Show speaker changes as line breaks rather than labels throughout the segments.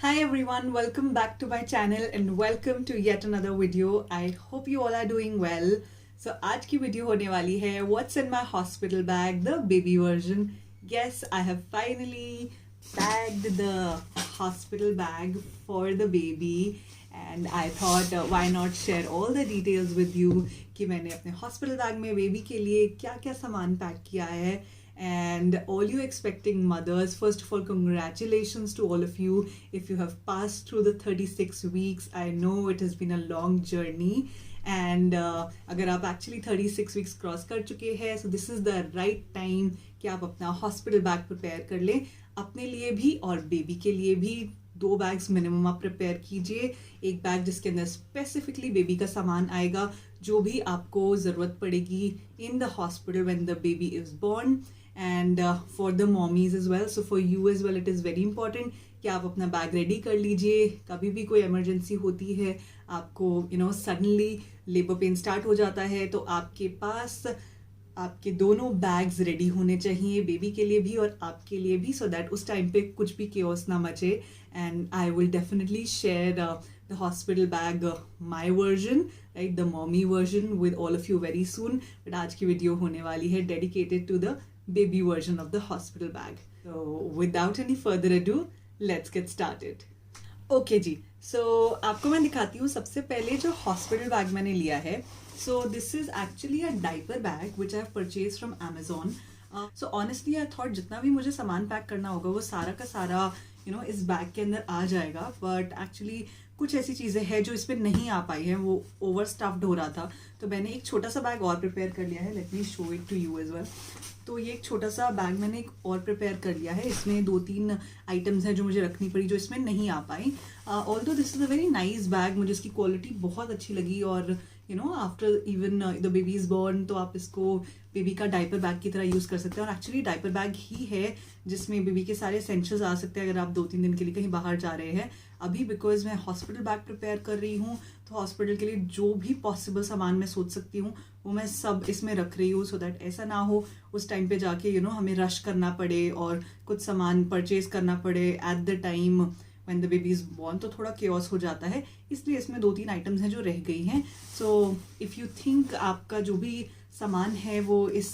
Hi everyone, welcome back to my channel and welcome to yet another video. I hope you all are doing well. So आज की video होने वाली है What's in my hospital bag, the baby version. Yes, I have finally bagged the hospital bag for the baby and I thought why not share all the details with you कि मैंने अपने hospital bag में baby के लिए क्या क्या सामान pack किया है. And all you expecting mothers, first of all, congratulations to all of you if you have passed through the 36 weeks. I know it has been a long journey and अगर आप actually 36 weeks cross कर चुके हैं, so this is the right time कि आप अपना hospital bag prepare कर लें, अपने लिए भी और बेबी के लिए भी. 2 बैग्स मिनिमम आप प्रिपेयर कीजिए. एक बैग जिसके अंदर स्पेसिफिकली बेबी का सामान आएगा जो भी आपको ज़रूरत पड़ेगी in the hospital when the baby is born and for the mommies as well. So for you as well it is very important कि आप अपना बैग रेडी कर लीजिए. कभी भी कोई इमरजेंसी होती है, आपको सडनली लेबर पेन स्टार्ट हो जाता है, तो आपके पास आपके दोनों बैग्स रेडी होने चाहिए, बेबी के लिए भी और आपके लिए भी, सो दैट उस टाइम पे कुछ भी केओस ना मचे. And I will definitely share the hospital bag my version, right, the mommy version with all of you very soon. But आज की वीडियो होने वाली है dedicated to the baby version of the hospital bag. So without any further ado, let's get started. Okay जी, so आपको मैं दिखाती हूँ सबसे पहले जो हॉस्पिटल बैग मैंने लिया है. So this is actually a diaper bag which I have purchased from Amazon. So honestly I thought जितना भी मुझे सामान पैक करना होगा वो सारा का सारा इस बैग के अंदर आ जाएगा. बट एक्चुअली कुछ ऐसी चीज़ें हैं जो इसमें नहीं आ पाई हैं, वो ओवर स्टफ्ड हो रहा था, तो मैंने एक छोटा सा बैग और प्रिपेयर कर लिया है. Let me show it to you as well. तो ये एक छोटा सा बैग मैंने एक और प्रिपेयर कर लिया है. इसमें 2-3 आइटम्स हैं जो मुझे रखनी पड़ी जो इसमें नहीं आ पाई. Although this is a very nice bag, मुझे इसकी क्वालिटी बहुत अच्छी लगी. और after even the baby is born तो आप इसको बेबी का डायपर बैग की तरह यूज़ कर सकते हैं. और एक्चुअली डायपर बैग ही है जिसमें बेबी के सारे एसेंशियल्स आ सकते हैं अगर आप 2-3 दिन के लिए कहीं बाहर जा रहे हैं. अभी बिकॉज मैं हॉस्पिटल बैग प्रिपेयर कर रही हूँ तो हॉस्पिटल के लिए जो भी पॉसिबल सामान मैं सोच सकती हूँ वो मैं सब इसमें रख रही हूँ, सो दैट ऐसा ना हो उस टाइम पे जाके हमें रश करना पड़े और कुछ सामान परचेज करना पड़े at the time when the baby is born, तो थोड़ा केओस हो जाता है. इसलिए इसमें 2-3 आइटम्स हैं जो रह गई हैं. सो इफ़ यू थिंक आपका जो भी सामान है वो इस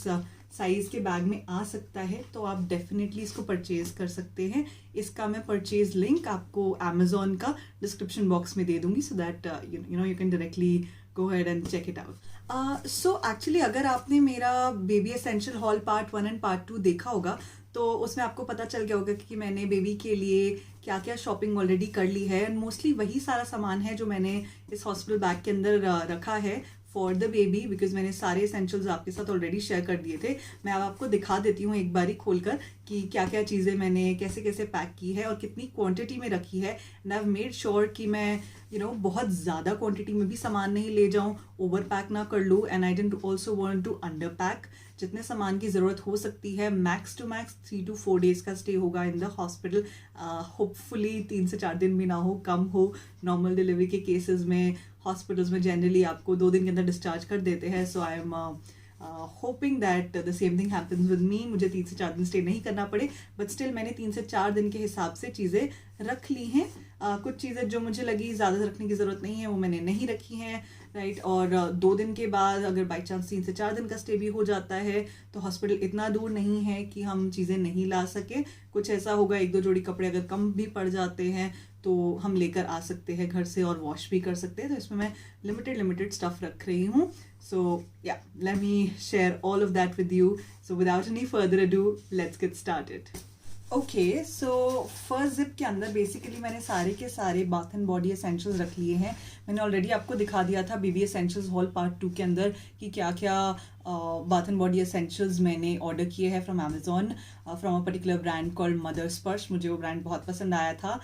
साइज़ के बैग में आ सकता है तो आप डेफिनेटली इसको परचेज कर सकते हैं. इसका मैं परचेज लिंक आपको अमेजोन का डिस्क्रिप्शन बॉक्स में दे दूंगी, so that you can directly go ahead and check it out. So actually अगर आपने मेरा baby essential haul part 1 and part 2 देखा होगा तो उसमें आपको पता चल गया होगा कि मैंने बेबी के लिए क्या क्या शॉपिंग ऑलरेडी कर ली है. एंड मोस्टली वही सारा सामान है जो मैंने इस हॉस्पिटल बैग के अंदर रखा है फॉर द बेबी, बिकॉज मैंने सारे एसेंशियल्स आपके साथ ऑलरेडी शेयर कर दिए थे. मैं अब आपको दिखा देती हूँ एक बारी खोलकर कि क्या क्या चीज़ें मैंने कैसे कैसे पैक की है और कितनी क्वांटिटी में रखी है. And I have made sure कि मैं बहुत ज़्यादा क्वांटिटी में भी सामान नहीं ले जाऊँ, ओवर पैक ना कर लूँ. And I didn't also want to under pack. जितने सामान की ज़रूरत हो सकती है, max to max 3 to 4 days का स्टे होगा इन द हॉस्पिटल. होपफुली 3 से 4 दिन भी ना हो, कम हो. नॉर्मल डिलीवरी के केसेस में हॉस्पिटल्स में जनरली आपको 2 दिन के अंदर डिस्चार्ज कर देते हैं. So I am hoping that the same thing happens with me. मुझे 3 से 4 दिन स्टे नहीं करना पड़े, बट स्टिल मैंने 3 से 4 दिन के हिसाब से चीज़ें रख ली हैं. कुछ चीज़ें जो मुझे लगी ज़्यादा रखने की ज़रूरत नहीं है वो मैंने नहीं रखी हैं, राइट. और 2 दिन के बाद अगर बाई चांस 3 से 4 दिन का स्टे भी हो जाता है तो हॉस्पिटल इतना दूर नहीं है कि हम चीज़ें नहीं ला सके. कुछ ऐसा होगा 1-2 जोड़ी कपड़े अगर कम भी पड़ जाते हैं तो हम लेकर आ सकते हैं घर से और वॉश भी कर सकते हैं. तो इसमें मैं लिमिटेड स्टफ रख रही हूँ. सो yeah, let me share all of that with you. So without any further ado, let's get started. Okay, so first zip के अंदर बेसिकली मैंने सारे के सारे बाथ एंड बॉडी एसेंशियल्स रख लिए हैं. मैंने ऑलरेडी आपको दिखा दिया था बेबी एसेंशियल्स हॉल पार्ट 2 के अंदर कि क्या क्या बाथ एंड बॉडी एसेंशियल्स मैंने ऑर्डर किए हैं from Amazon from a particular brand called mother स्पर्श. मुझे वो ब्रांड बहुत पसंद आया था.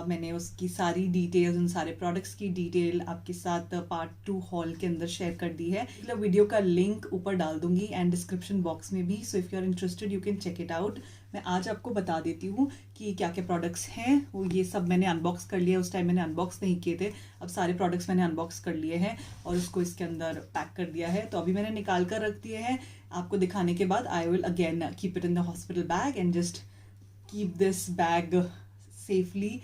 मैंने उसकी सारी डिटेल्स, उन सारे प्रोडक्ट्स की डिटेल आपके साथ पार्ट 2 हॉल के अंदर शेयर कर दी है. मतलब वीडियो का लिंक ऊपर डाल दूंगी एंड डिस्क्रिप्शन बॉक्स में भी. So if you are interested you can check it out. मैं आज आपको बता देती हूँ कि क्या क्या प्रोडक्ट्स हैं. वो ये सब मैंने अनबॉक्स कर लिया. उस टाइम मैंने अनबॉक्स नहीं किए थे. अब सारे प्रोडक्ट्स मैंने अनबॉक्स कर लिए हैं और उसको इसके अंदर पैक कर दिया है. तो अभी मैंने निकाल कर रख दिए हैं. आपको दिखाने के बाद I will again keep it in the hospital bag and just keep this bag safely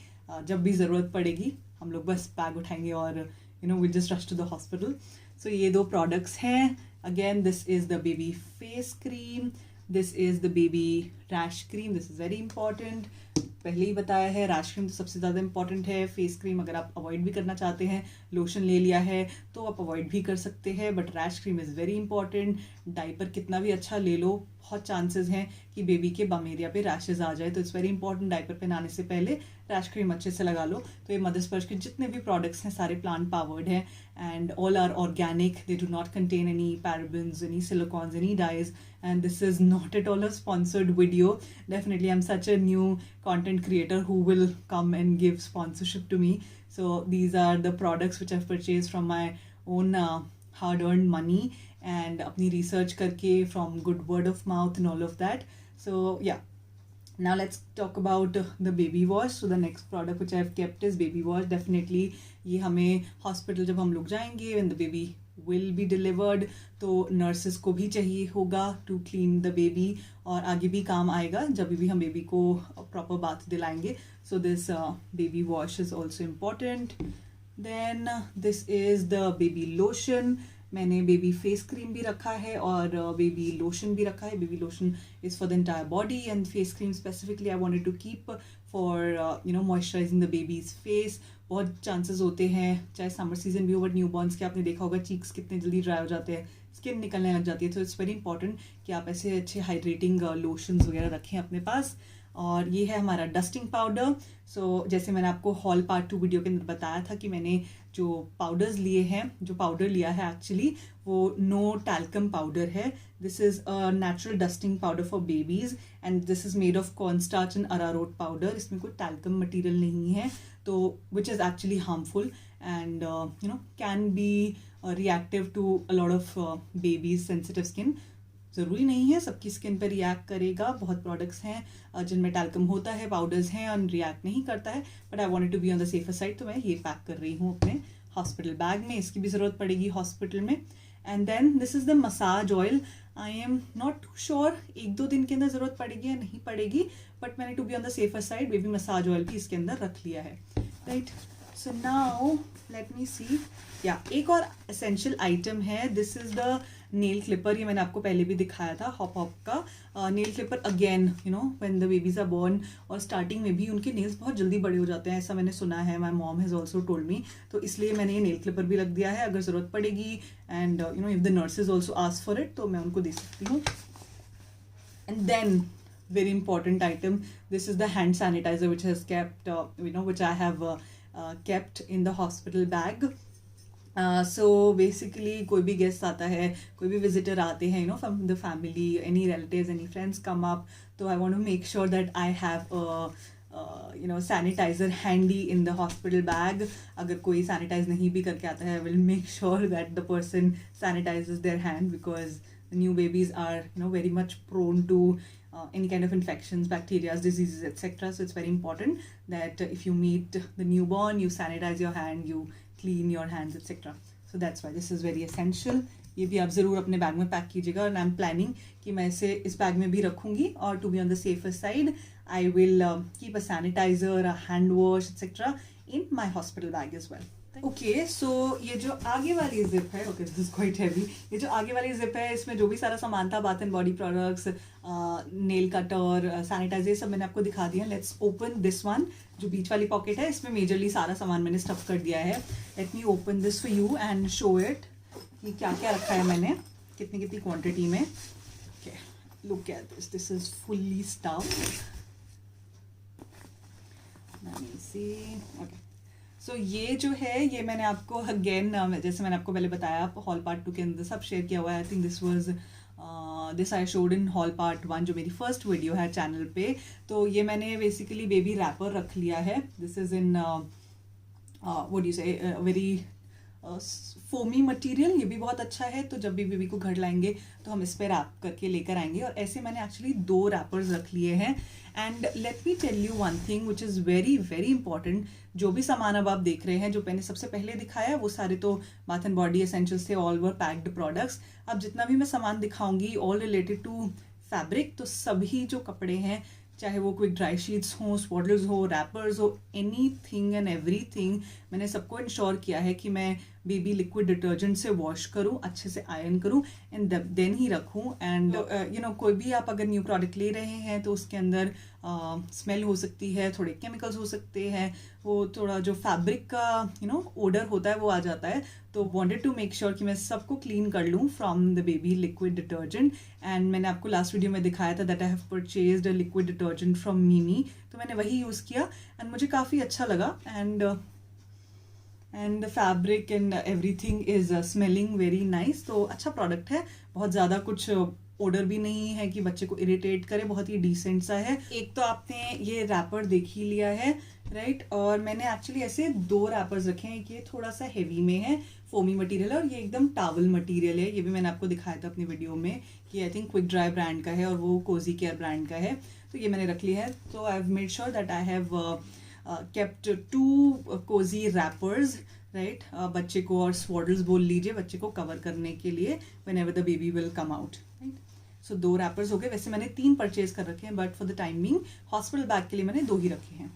जब भी ज़रूरत पड़ेगी हम लोग बस बैग उठाएंगे और we just rush to the hospital. So ये 2 प्रोडक्ट्स हैं. Again this is the baby face cream, this is the baby rash cream. This is very important. पहले ही बताया है, रैश क्रीम तो सबसे ज़्यादा इंपॉर्टेंट है. फेस क्रीम अगर आप अवॉइड भी करना चाहते हैं, लोशन ले लिया है तो आप अवॉइड भी कर सकते हैं, but rash cream is very important. Diaper कितना भी अच्छा ले लो, बहुत चांसेस हैं कि बेबी के बम एरिया पे रैशेज आ जाए. तो इट्स वेरी इंपॉर्टेंट डाइपर पहनाने से पहले रैश क्रीम अच्छे से लगा लो. तो ये मदर स्पर्श के जितने भी प्रोडक्ट्स हैं सारे प्लांट पावर्ड हैं and all are organic. They do not contain any parabens, any silicones, any dyes. And this is not at all a sponsored video. Definitely I'm such a new content creator who will come and give sponsorship to me. So these are the products which I've purchased from my own hard earned money and अपनी research करके, from good word of mouth and all of that. So yeah, now let's talk about the baby wash. So the next product which I've kept is baby wash. Definitely ये हमें hospital जब हम लोग जाएंगे when the baby will be delivered तो nurses को भी चाहिए होगा to clean the baby, और आगे भी काम आएगा जब भी हम बेबी को proper bath दिलाएंगे. So this baby wash is also important. Then this is the baby lotion. मैंने बेबी फेस क्रीम भी रखा है और बेबी लोशन भी रखा है. Baby lotion is for the entire body and face cream specifically I wanted to keep for moisturising the baby's face. बहुत chances होते हैं चाहे समर सीजन भी हो, बट न्यूबॉर्न्स के आपने देखा होगा चीक्स कितने जल्दी ड्राई हो जाते हैं, स्किन निकलने लग जाती है. तो इट्स वेरी इंपॉर्टेंट कि आप ऐसे अच्छे हाइड्रेटिंग लोशंस वगैरह रखें अपने पास. और ये है हमारा डस्टिंग पाउडर. सो जैसे मैंने आपको हॉल पार्ट 2 वीडियो के अंदर बताया था कि मैंने जो पाउडर्स लिए हैं, जो पाउडर लिया है एक्चुअली वो नो टैल्कम पाउडर है. This is a natural dusting powder for babies and this is made of cornstarch and arrowroot powder. इसमें कोई टैल्कम मटीरियल नहीं है, तो which is actually harmful and can be reactive to a lot of babies sensitive skin. ज़रूरी नहीं है सबकी skin पर रिएक्ट करेगा. बहुत प्रोडक्ट्स हैं जिनमें टैल्कम होता है, पाउडर्स हैं और रिएक्ट नहीं करता है, but I wanted to be on the safer side. तो मैं ये पैक कर रही हूँ अपने हॉस्पिटल बैग में. इसकी भी ज़रूरत पड़ेगी हॉस्पिटल में. And then this is the massage oil. I am not sure 1-2 दिन के अंदर ज़रूरत पड़ेगी या नहीं पड़ेगी, बट मैंने to be on the safer side baby massage oil भी इसके अंदर रख लिया है. Right, so now let me see. Yeah एक और एसेंशियल आइटम है, this is the nail clipper. ये मैंने आपको पहले भी दिखाया था हॉप का nail clipper. Again when the babies are born और स्टार्टिंग में भी उनके नेल्स बहुत जल्दी बड़े हो जाते हैं, ऐसा मैंने सुना है. My mom has also told me. तो इसलिए मैंने ये नेल क्लिपर भी रख दिया है अगर ज़रूरत पड़ेगी. And if the nurses also ask for it तो मैं उनको दे सकती हूँ. And then very important item, this is the hand sanitizer which has kept which I have kept in the hospital bag. So basically कोई भी guest आता है, कोई भी विजिटर आते हैं from the family, any relatives, any friends come up, तो I want to make sure that I have a sanitizer handy in the hospital bag. अगर कोई sanitize नहीं भी करके आता है, I will make sure that the person sanitizes their hand because the new babies are very much prone to any kind of infections, bacteria, diseases, etc. So it's very important that if you meet the newborn, you sanitize your hand, you clean your hands, etc. So that's why this is very essential. ये भी आप ज़रूर अपने bag में pack कीजिएगा. और I am planning कि मैं इसे इस बैग में भी रखूँगी. और to be on the safer side I will keep a sanitiser, a hand wash etcetera in my hospital bag as well. Okay, so ये जो आगे वाली जिप है, okay this is quite heavy. ये जो आगे वाली जिप है इसमें जो भी सारा सामान था, bath and body products, nail cutter, sanitiser, सब मैंने आपको दिखा दिया. Let's open this one. जो बीच वाली पॉकेट है इसमें मेजरली सारा सामान मैंने स्टफ कर दिया है. Let me open this for you and show it कि क्या क्या रखा है मैंने, कितनी कितनी क्वान्टिटी में. Okay, look at this, this is fully stuffed. Let me see. Okay, so ये जो है ये मैंने आपको अगेन जैसे मैंने आपको पहले बताया हॉल पार्ट 2 के अंदर सब शेयर किया हुआ है. आई think this I showed in hall part 1 जो मेरी फर्स्ट वीडियो है चैनल पे. तो ये मैंने बेसिकली बेबी रैपर रख लिया है. This is in what you से वेरी फोमी मटेरियल. ये भी बहुत अच्छा है. तो जब भी बेबी को घर लाएंगे तो हम इस पर रैप करके लेकर आएंगे. और ऐसे मैंने एक्चुअली 2 रैपर्स रख लिए हैं. And let me tell you one thing which is very very important. जो भी सामान अब आप देख रहे हैं, जो मैंने सबसे पहले दिखाया वो सारे तो बाथ एंड बॉडी एसेंशियल्स थे, ऑल वर पैक्ड प्रोडक्ट्स. अब जितना भी मैं सामान दिखाऊंगी ऑल रिलेटेड टू फैब्रिक. तो सभी जो कपड़े हैं, चाहे वो कोई ड्राई शीट्स हो, स्वॉडल्स हो, रैपर्स हो, एनीथिंग एंड एवरीथिंग मैंने सबको इंश्योर किया है कि मैं बेबी लिक्विड डिटर्जेंट से वॉश करूं, अच्छे से आयरन करूं एंड देन ही रखूं. एंड कोई भी आप अगर न्यू प्रोडक्ट ले रहे हैं तो उसके अंदर स्मेल हो सकती है, थोड़े केमिकल्स हो सकते हैं, वो थोड़ा जो फैब्रिक का ओडर होता है वो आ जाता है. तो वांटेड टू मेक श्योर कि मैं सबको क्लीन कर लूँ from the baby liquid detergent. And मैंने आपको लास्ट वीडियो में दिखाया था that I have purchased a liquid detergent from Mimi. तो मैंने वही यूज़ किया एंड मुझे काफ़ी अच्छा लगा. And the fabric and everything is smelling very nice. तो अच्छा प्रोडक्ट है, बहुत ज़्यादा कुछ ऑर्डर भी नहीं है कि बच्चे को इरिटेट करे, बहुत ही डिसेंट सा है. एक तो आपने ये रैपर देख ही लिया है, राइट. और मैंने एक्चुअली ऐसे 2 रैपर्स रखे हैं. ये थोड़ा सा हेवी में है, फोमी मटेरियल है, और ये एकदम टावल मटेरियल है. ये भी मैंने आपको दिखाया था अपनी वीडियो में कि I think quick dry brand का है और वो कोजी केयर ब्रांड का है. तो ये मैंने रख लिया है. तो I have made sure that I have kept 2 cozy wrappers, right? बच्चे को, और swaddles बोल लीजिए, बच्चे को कवर करने के लिए whenever the baby will come out, right? So 2 wrappers हो गए. वैसे मैंने 3 परचेज कर रखे हैं, but for the time being hospital bag के लिए मैंने 2 ही रखे हैं.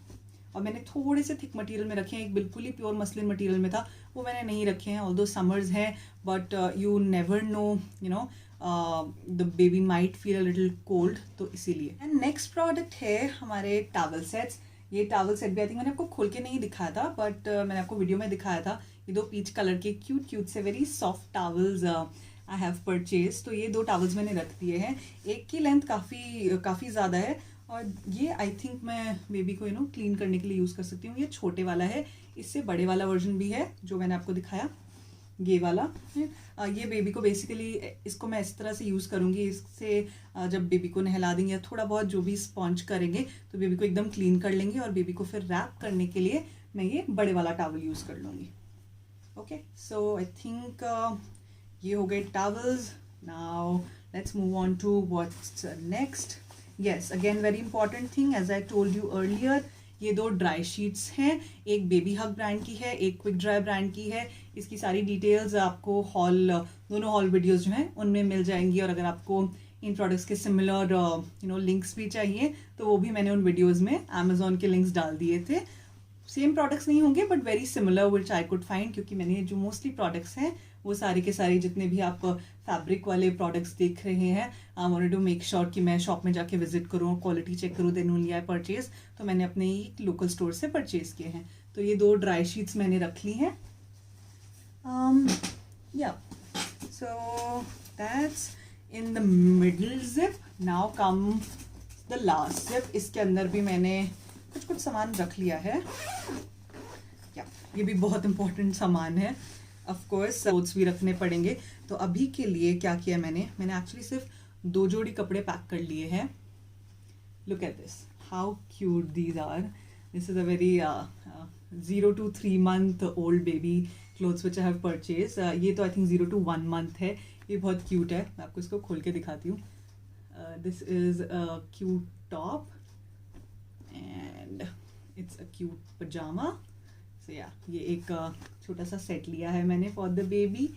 और मैंने थोड़े से थिक मटेरियल में रखे हैं. एक बिल्कुल ही प्योर मसलिन मटेरियल में था, वो मैंने नहीं रखे हैं. ऑल्दो समर्स हैं, but you never know, the baby might feel a little cold, तो इसीलिए. एंड नेक्स्ट प्रोडक्ट है हमारे टॉवल सेट्स. ये टॉवल सेट भी आई थिंक मैंने आपको खोल के नहीं दिखाया था, बट मैंने आपको वीडियो में दिखाया था. ये 2 पीच कलर के क्यूट से very soft towels I have purchase. तो ये 2 टॉवल्स मैंने रख दिए हैं. एक की लेंथ काफ़ी ज़्यादा है, और ये आई थिंक मैं बेबी को क्लीन करने के लिए यूज़ कर सकती हूँ. ये छोटे वाला है, इससे बड़े वाला वर्जन भी है जो मैंने आपको दिखाया, ये वाला. ये बेबी को बेसिकली, इसको मैं इस तरह से यूज़ करूँगी. इससे जब बेबी को नहला देंगे या थोड़ा बहुत जो भी स्पॉन्ज करेंगे तो बेबी को एकदम क्लीन कर लेंगे, और बेबी को फिर रैप करने के लिए मैं ये बड़े वाला टॉवल यूज़ कर लूँगी. ओके, सो आई थिंक ये हो गए towels. Now let's move on to what's next. Yes, again very important thing, as I told you earlier, ये 2 ड्राई शीट्स हैं. एक बेबी हग ब्रांड की है, एक क्विक ड्राई ब्रांड की है. इसकी सारी डिटेल्स आपको दोनों हॉल वीडियोस जो हैं उनमें मिल जाएंगी. और अगर आपको इन प्रोडक्ट्स के सिमिलर लिंक्स भी चाहिए तो वो भी मैंने उन वीडियोस में अमेजोन के लिंक्स डाल दिए थे. सेम प्रोडक्ट्स नहीं होंगे, but very similar which I could find, क्योंकि मैंने जो मोस्टली प्रोडक्ट्स हैं वो सारे के सारे, जितने भी आप फैब्रिक वाले प्रोडक्ट्स देख रहे हैं, I wanted to make sure कि मैं शॉप में जाके विजिट करूँ, क्वालिटी चेक करूँ, देन ओनली आई परचेज. तो मैंने अपने ही लोकल स्टोर से परचेज किए हैं. तो ये 2 ड्राई शीट्स मैंने रख ली हैं. Yeah, so that's in the middle zip. Now comes the last zip. इसके अंदर भी मैंने कुछ सामान रख लिया है. ये भी बहुत इंपॉर्टेंट सामान है. ऑफ कोर्स क्लोथ्स भी रखने पड़ेंगे. तो अभी के लिए क्या किया मैंने एक्चुअली सिर्फ 2 जोड़ी कपड़े पैक कर लिए हैं. Look at this, how cute these are. This is a very 0 to 3 month old baby clothes which I have purchased. ये तो आई थिंक 0 to 1 month है. ये बहुत क्यूट है. मैं आपको इसको खोल के दिखाती हूँ. This is a cute top and it's a cute pyjama. So yeah, ये एक छोटा सा सेट लिया है मैंने फॉर द बेबी.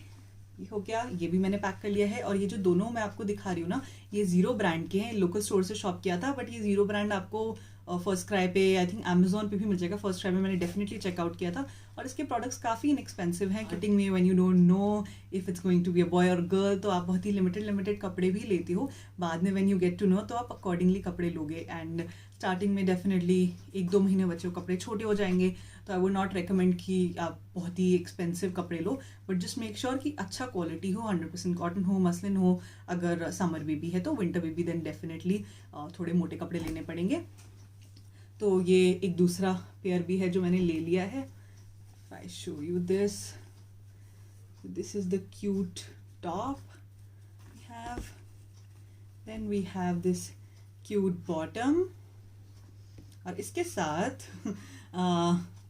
ये हो गया. ये भी मैंने पैक कर लिया है. और ये जो दोनों मैं आपको दिखा रही हूँ ना, ये जीरो ब्रांड के हैं. लोकल स्टोर से शॉप किया था, बट ये जीरो ब्रांड आपको फर्स्ट क्राई पे, आई थिंक अमेजोन पे भी मिल जाएगा. फर्स्ट क्राई में मैंने डेफिनेटली चेकआउट किया था. और इसके प्रोडक्ट्स काफ़ी इनएक्सपेंसिव हैं. कटिंग में when you don't know if it's going to be a boy or girl, तो आप बहुत ही लिमिटेड कपड़े भी लेती हो. बाद में when you get to know तो आप अकॉर्डिंगली कपड़े लोगे. एंड स्टार्टिंग में डेफिनेटली 1-2 महीने बच्चों के कपड़े छोटे हो जाएंगे, तो आई वुड नॉट रिकमेंड कि आप बहुत ही एक्सपेंसिव कपड़े लो, बट जस्ट मेक श्योर कि अच्छा क्वालिटी हो, 100% कॉटन हो, मसलिन हो. अगर समर बेबी है तो, विंटर बेबी देन डेफिनेटली थोड़े मोटे कपड़े लेने पड़ेंगे. तो ये एक दूसरा पेयर भी है जो मैंने ले लिया है. If I show you this, this is the cute top we have. Then we have this cute bottom. और इसके साथ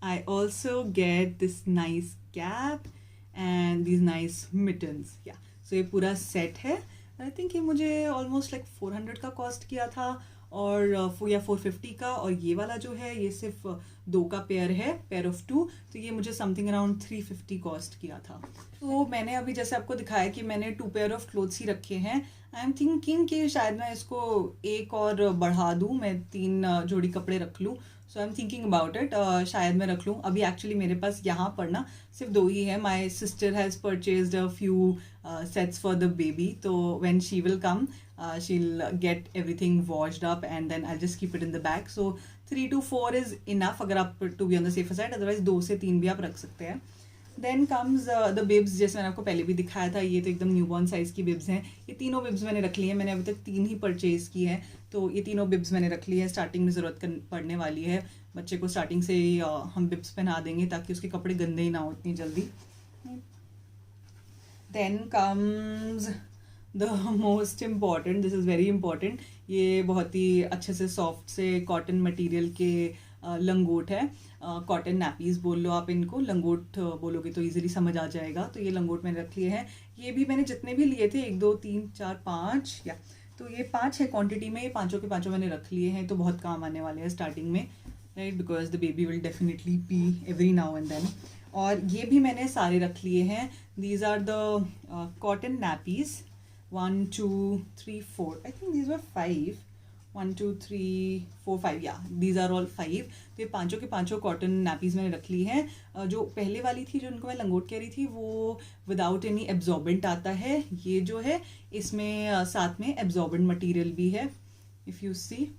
I also get this nice cap and these nice mittens. Yeah, so ये पूरा सेट है. I think ये मुझे almost like 400 का cost किया था. और या 450 का, और ये वाला जो है ये सिर्फ 2 का पेयर है, पेयर ऑफ 2, तो ये मुझे समथिंग अराउंड 350 कॉस्ट किया था। तो मैंने अभी जैसे आपको दिखाया कि मैंने 2 पेयर ऑफ क्लोथ्स ही रखे हैं। आई एम थिंकिंग कि शायद मैं इसको एक और बढ़ा दूँ, मैं 3 जोड़ी कपड़े रख लूँ। So I am thinking about it, शायद मैं रख लूँ। अभी एक्चुअली मेरे पास यहाँ पर ना सिर्फ 2 ही है। My sister has purchased a few sets for the baby, तो when she will come she'll get everything washed up and then I'll just keep it in the bag. So 3 to 4 is enough अगर आप to be on the safer side, otherwise 2 से 3 भी आप रख सकते हैं। Then comes the bibs, जैसे मैंने आपको पहले भी दिखाया था, ये तो एकदम न्यूबॉर्न साइज़ की बिब्स हैं। ये तीनों बिब्स मैंने रख ली हैं, मैंने अभी तक 3 ही परचेज़ की है, तो ये तीनों बिब्स मैंने रख ली है। स्टार्टिंग में ज़रूरत पड़ने वाली है, बच्चे को स्टार्टिंग से ही हम बिब्स पहना देंगे ताकि उसके कपड़े गंदे ही ना हो इतनी जल्दी। Then comes the most important, this is very important, ये बहुत ही अच्छे से सॉफ्ट से कॉटन मटेरियल के लंगोट है। कॉटन नैपीज़ बोल लो आप इनको, लंगोट बोलोगे तो इजीली समझ आ जाएगा। तो ये लंगोट मैंने रख लिए हैं। ये भी मैंने जितने भी लिए थे 1 2 3 4 5 या तो ये 5 है क्वांटिटी में, ये पाँचों के पाँचों मैंने रख लिए हैं, तो बहुत काम आने वाले हैं स्टार्टिंग में, right, because the baby will definitely pee every now and then. और ये भी मैंने सारे रख लिए हैं। These are the cotton nappies, 1 2 3 4, I think these were 5, 1 2 3 4 5, yeah, these are all 5। तो ये पांचों के पांचों कॉटन नैपीज़ मैंने रख ली हैं। जो पहले वाली थी, जो उनको मैं लंगोट कह रही थी, वो विदाउट एनी एब्जॉर्बेंट आता है। ये जो है इसमें साथ में एब्जॉर्बेंट मटेरियल भी है। इफ़ यू सी,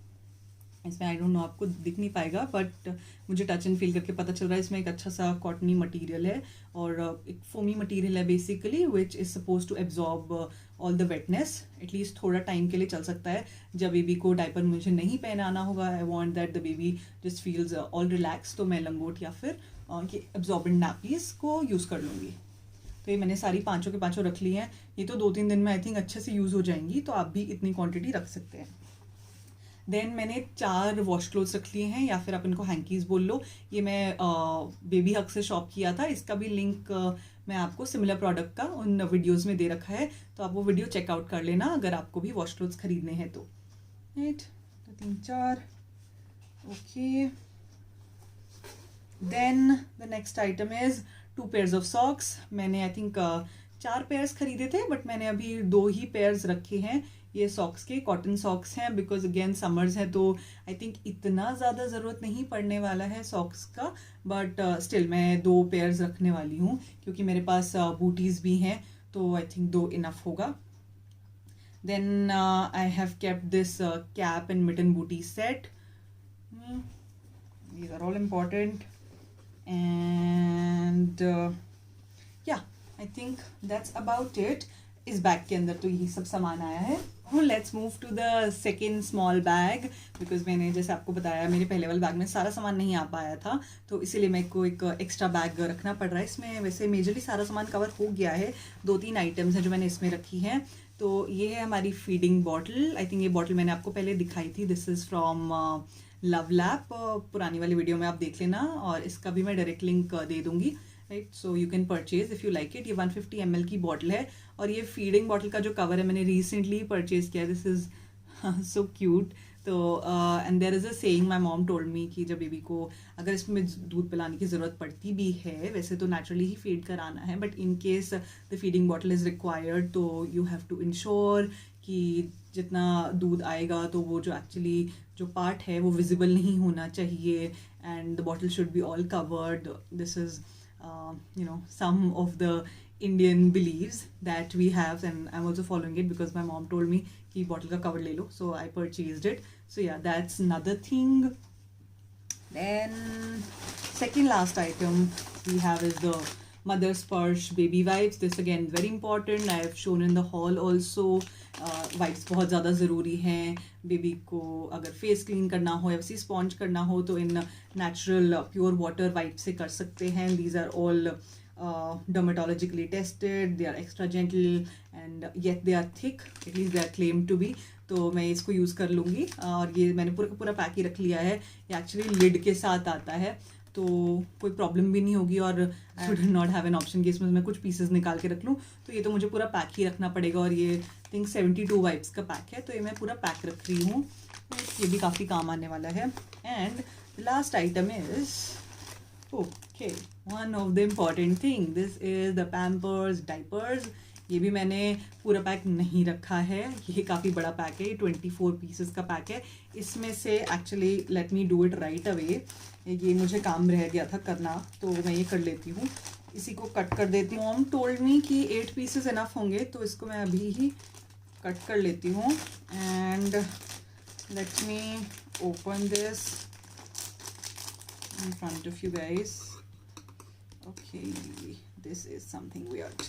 इसमें आई डोंट नो आपको दिख नहीं पाएगा, बट मुझे टच एंड फील करके पता चल रहा है इसमें एक अच्छा सा कॉटनी मटेरियल है और एक फोमी मटेरियल है basically, which is suppose to absorb all the wetness. At least थोड़ा टाइम के लिए चल सकता है। जब बेबी को डायपर मुझे नहीं पहनाना होगा, I want that the baby just feels all relax, तो मैं लंगोट या फिर ये एब्जॉर्बेंट नैपीज़ को यूज़ कर लूँगी। तो ये मैंने सारी पाँचों के पाँचों रख ली हैं। ये तो 2-3 दिन में आई थिंक अच्छे से यूज़ हो जाएंगी, तो आप भी इतनी क्वान्टिटी रख सकते हैं। देन मैंने 4 वॉश क्लोथ्स रख लिए हैं, या फिर आप इनको हैंकीज़ बोल लो। ये मैं बेबी हक से शॉप किया था, इसका भी लिंक मैं आपको सिमिलर प्रोडक्ट का उन वीडियोस में दे रखा है, तो आप वो वीडियो चेकआउट कर लेना अगर आपको भी वॉश क्लोथ्स खरीदने हैं तो। राइट, तो 3-4, okay. Then the next item is 2 pairs of socks. मैंने आई थिंक 4 पेयर्स खरीदे थे, बट मैंने अभी 2 ही पेयर्स रखे हैं। ये सॉक्स के कॉटन सॉक्स हैं, बिकॉज अगेन समर्स है, तो आई थिंक इतना ज़्यादा ज़रूरत नहीं पड़ने वाला है सॉक्स का, बट स्टिल मैं 2 पेयर्स रखने वाली हूँ क्योंकि मेरे पास बूटीज़ भी हैं, तो आई थिंक 2 इनफ होगा। Then I have kept this cap and mitten bootie set. These are all important and yeah I think that's about it. इस बैग के अंदर तो यही सब सामान आया है। Let's move to the second small bag, because मैंने जैसे आपको बताया मेरे पहले वाले बैग में सारा सामान नहीं आ पाया था, तो इसीलिए मेरे को एक एक्स्ट्रा बैग रखना पड़ रहा है। इसमें वैसे मेजरली सारा सामान कवर हो गया है, 2-3 आइटम्स हैं जो मैंने इसमें रखी हैं। तो ये है हमारी फीडिंग बॉटल। आई थिंक ये बॉटल मैंने आपको पहले दिखाई थी। This is from love lap, पुरानी वाली वीडियो में आप देख लेना, और इसका भी मैं डायरेक्ट लिंक दे दूँगी, right, so you can purchase if you like it. ये 150 ml की बॉटल है, और ये फीडिंग बॉटल का जो कवर है मैंने रिसेंटली परचेज किया है। This is so cute. तो and there is a saying my mom told me कि जब बेबी को अगर इसमें दूध पिलाने की ज़रूरत पड़ती भी है, वैसे तो नेचुरली ही फीड कराना है, but in case the feeding bottle is required, तो यू हैव टू इंश्योर कि जितना दूध आएगा तो वो जो एक्चुअली जो पार्ट है वो विजिबल नहीं होना चाहिए, and the bottle should be all covered. This is some of the Indian beliefs that we have, and I'm also following it because my mom told me कि bottle का cover ले लो, so I purchased it. So yeah, that's another thing. Then second last item we have is the Mother's Sparsh baby wipes. This again very important. I have shown in the haul also. Wipes बहुत ज़्यादा ज़रूरी हैं। Baby को अगर face clean करना हो या वैसे स्पॉन्ज करना हो तो in natural pure water wipe से कर सकते हैं। These are all dermatologically tested, they are extra gentle and yet they are thick, at least they are claim to be. तो मैं इसको यूज़ कर लूँगी, और ये मैंने पूरा का पूरा पैक ही रख लिया है। ये एक्चुअली लिड के साथ आता है, तो कोई प्रॉब्लम भी नहीं होगी और I should not have an option कि इसमें मैं कुछ पीसेस निकाल के रख लूँ। तो ये तो मुझे पूरा पैक ही रखना पड़ेगा और ये थिंक 72 वाइप्स का पैक है, तो ये मैं पूरा पैक रख रही हूँ। ये भी काफ़ी काम आने वाला है। And last item is okay, one of the important thing, this is the Pampers diapers. ये भी मैंने पूरा पैक नहीं रखा है, ये काफ़ी बड़ा पैक है, ये 24 पीसेस का पैक है। इसमें से actually let me do it right away, ये मुझे काम रह गया था करना तो मैं ये कर लेती हूँ। इसी को कट कर देती हूँ। मॉम टोल्ड मी कि 8 पीसेस इनफ होंगे, तो इसको मैं अभी ही कट कर लेती हूँ। And let me open this in front of you guys. Okay, this is something weird.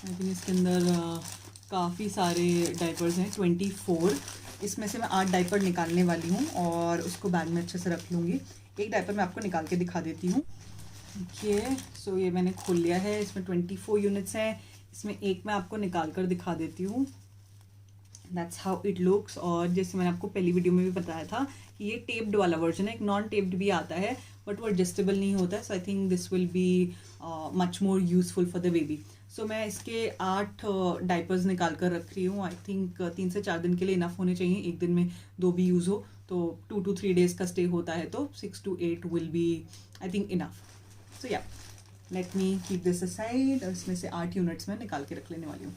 I think इसके अंदर काफ़ी सारे डाइपर्स हैं, 24। इसमें से मैं 8 डाइपर निकालने वाली हूँ और उसको बैग में अच्छे से रख लूँगी। एक डाइपर मैं आपको निकाल के दिखा देती हूँ। ओके, सो ये मैंने खोल लिया है, इसमें 24 यूनिट्स हैं। इसमें एक मैं आपको निकाल कर दिखा देती हूँ। That's how it looks. और जैसे मैंने आपको पहली वीडियो में भी बताया था कि ये टेप्ड वाला वर्जन है, एक नॉन टेप्ड भी आता है बट वो एडजस्टेबल नहीं होता है। So I think this will be much more useful for the baby. So मैं इसके 8 डाइपर्स निकाल कर रख रही हूँ। आई थिंक 3 से 4 दिन के लिए इनफ होने चाहिए, एक दिन में 2 भी यूज़ हो तो 2 to 3 डेज का स्टे होता है, तो 6 to 8 will be I think enough. So yeah let me keep this aside. और इसमें से 8 यूनिट्स में निकाल के रख लेने वाली हूँ।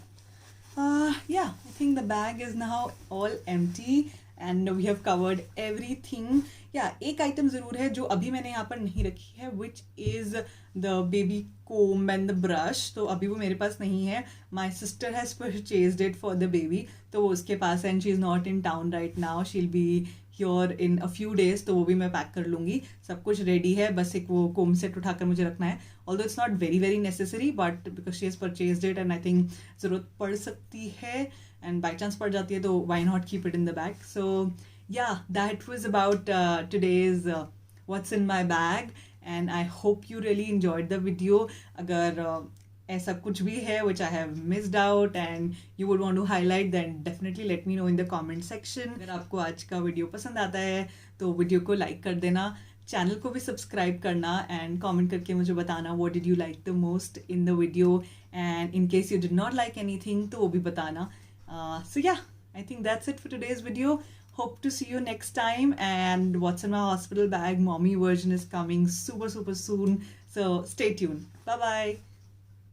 Yeah, I think the bag is now all empty and we have covered everything. Yeah, एक आइटम ज़रूर है जो अभी मैंने यहाँ पर नहीं रखी है, which is the baby comb and the brush. तो अभी वो मेरे पास नहीं है। My sister has purchased it for the baby. तो वो उसके पास है and she is not in town right now. She'll be here in a few days. तो वो भी मैं पैक कर लूँगी। सब कुछ रेडी है, बस एक वो कोम सेट उठाकर मुझे रखना है। Although it's not very very necessary, but because she has purchased it and I think ज़रूरत पड़ सकती है and by chance पड़ जाती है तो why not keep it in the bag. So yeah, that was about today's what's in my bag and I hope you really enjoyed the video. अगर ऐसा कुछ भी है which I have missed out and you would want to highlight, then definitely let me know in the comment section. अगर आपको आज का video पसंद आता है तो वीडियो को लाइक कर देना, चैनल को भी सब्सक्राइब करना एंड कमेंट करके मुझे बताना what did you like the most in the video and in case you did not like anything तो वो भी बताना. So yeah, I think that's it for today's video. Hope to see you next time, and what's in my hospital bag mommy version is coming super soon, so stay tuned. Bye bye.